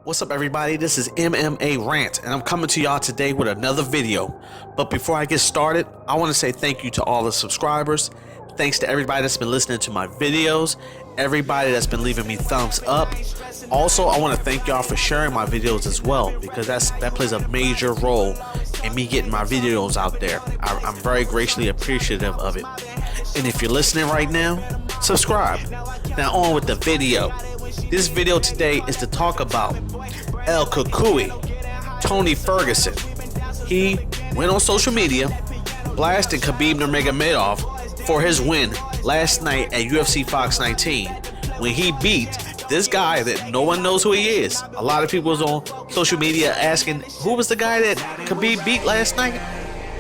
What's up, everybody? This is MMA Rant, and I'm coming to y'all today with another video. But before I get started, I want to say thank you to all the subscribers. Thanks to everybody that's been listening to my videos, everybody that's been leaving me thumbs up. Also, I want to thank y'all for sharing my videos as well, because that plays a major role in me getting my videos out there. I'm very graciously appreciative of it. And if you're listening right now, subscribe. Now on with the video. This video today is to talk about El Cucuy, Tony Ferguson. He went on social media blasting Khabib Nurmagomedov for his win last night at UFC Fox 19 when he beat this guy that no one knows who he is. A lot of people was on social media asking who was the guy that Khabib beat last night.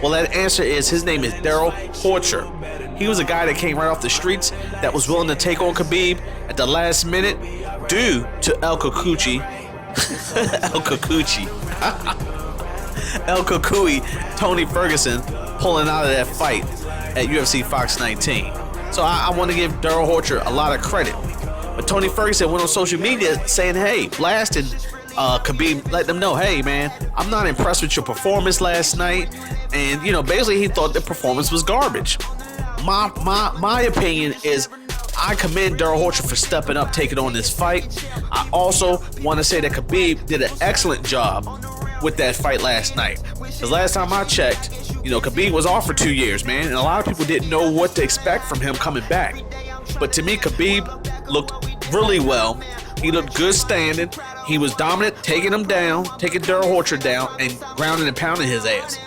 Well, that answer is his name is Darrell Horcher. He was a guy that came right off the streets that was willing to take on Khabib at the last minute due to El Cucuy. El Cucuy, Tony Ferguson pulling out of that fight at UFC Fox 19. So I want to give Darrell Horcher a lot of credit. But Tony Ferguson went on social media saying, hey, blasting Khabib, let them know, hey man, I'm not impressed with your performance last night. And you know, basically he thought the performance was garbage. My opinion is I commend Darrell Horcher for stepping up, taking on this fight. I also want to say that Khabib did an excellent job with that fight last night. Because last time I checked, you know, Khabib was off for 2 years, man, and a lot of people didn't know what to expect from him coming back. But to me, Khabib looked really well. He looked good standing. He was dominant, taking him down, taking Darrell Horcher down, and grounding and pounding his ass.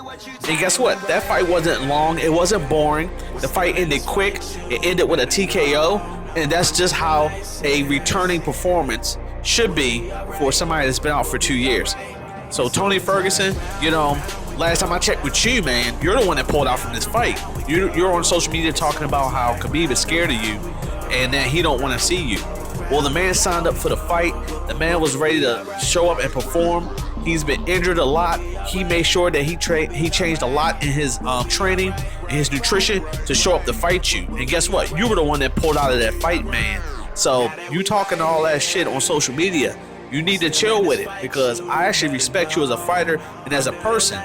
And guess what? That fight wasn't long. It wasn't boring. The fight ended quick. It ended with a TKO. And that's just how a returning performance should be for somebody that's been out for 2 years. So Tony Ferguson, you know, last time I checked with you, man, you're the one that pulled out from this fight. You're on social media talking about how Khabib is scared of you and that he don't want to see you. Well, the man signed up for the fight. The man was ready to show up and perform. He's been injured a lot. He made sure that he changed a lot in his training and his nutrition to show up to fight you. And guess what? You were the one that pulled out of that fight, man. So you talking all that shit on social media, you need to chill with it, because I actually respect you as a fighter and as a person.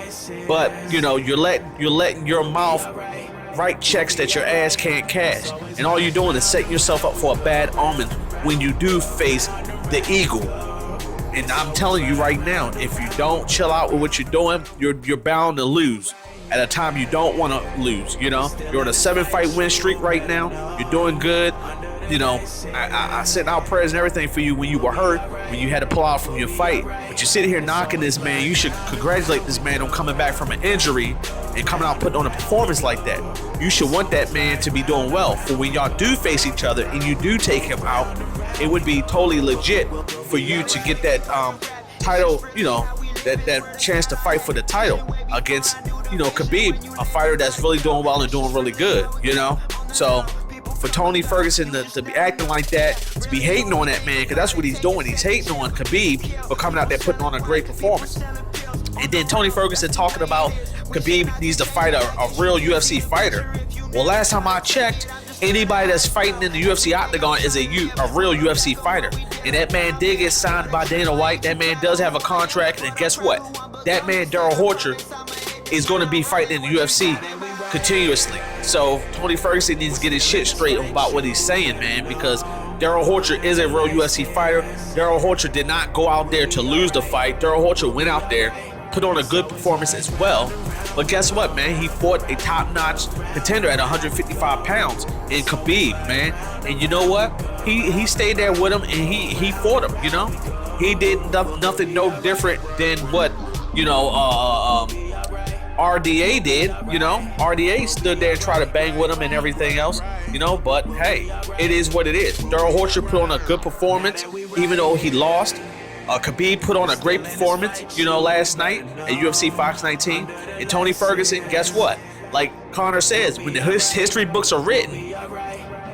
But you know, you're letting your mouth write checks that your ass can't cash, and all you're doing is setting yourself up for a bad omen when you do face the eagle. And I'm telling you right now, if you don't chill out with what you're doing, you're bound to lose at a time you don't want to lose. You know, you're on a 7-fight win streak right now. You're doing good. You know, I sent out prayers and everything for you when you were hurt, when you had to pull out from your fight. But you're sitting here knocking this man. You should congratulate this man on coming back from an injury and coming out putting on a performance like that. You should want that man to be doing well, for when y'all do face each other and you do take him out, it would be totally legit for you to get that title, you know, that chance to fight for the title against, you know, Khabib, a fighter that's really doing well and doing really good, you know. So for Tony Ferguson to be acting like that, to be hating on that man, because that's what he's doing. He's hating on Khabib for coming out there putting on a great performance. And then Tony Ferguson talking about Khabib needs to fight a real UFC fighter. Well, last time I checked, anybody that's fighting in the UFC Octagon is a real UFC fighter. And that man did get signed by Dana White. That man does have a contract. And guess what? That man, Darrell Horcher, is going to be fighting in the UFC continuously. So Tony Ferguson needs to get his shit straight about what he's saying, man, because Darrell Horcher is a real UFC fighter. Darrell Horcher did not go out there to lose the fight. Darrell Horcher went out there, put on a good performance as well. But guess what, man? He fought a top-notch contender at 155 pounds in Khabib, man. And you know what? He stayed there with him, and he fought him, you know? He did nothing no different than what, you know, RDA did, you know. RDA stood there and tried to bang with him and everything else, you know. But hey, it is what it is. Darrell Horcher put on a good performance, even though he lost. Khabib put on a great performance, you know, last night at UFC Fox 19. And Tony Ferguson, guess what? Like Connor says, when the history books are written,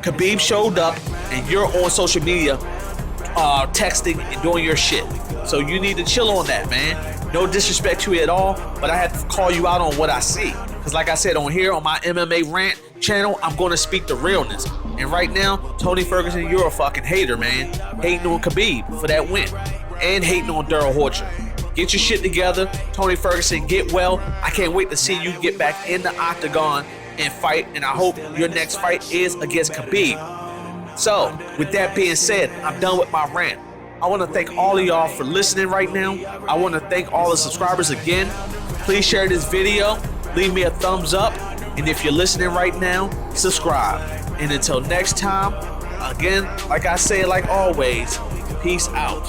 Khabib showed up and you're on social media texting and doing your shit. So you need to chill on that, man. No disrespect to you at all, but I had to call you out on what I see. Because like I said, on here on my MMA Rant channel, I'm going to speak the realness. And right now, Tony Ferguson, you're a fucking hater, man. Hating on Khabib for that win. and hating on Darrell Horcher. Get your shit together. Tony Ferguson, get well. I can't wait to see you get back in the Octagon and fight, and I hope your next fight is against Khabib. So, with that being said, I'm done with my rant. I want to thank all of y'all for listening right now. I want to thank all the subscribers again. Please share this video. Leave me a thumbs up. And if you're listening right now, subscribe. And until next time, again, like I say, like always, peace out.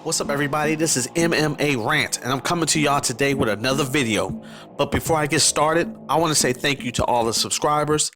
What's up, everybody? This is MMA Rant, and I'm coming to y'all today with another video. But before I get started, I want to say thank you to all the subscribers.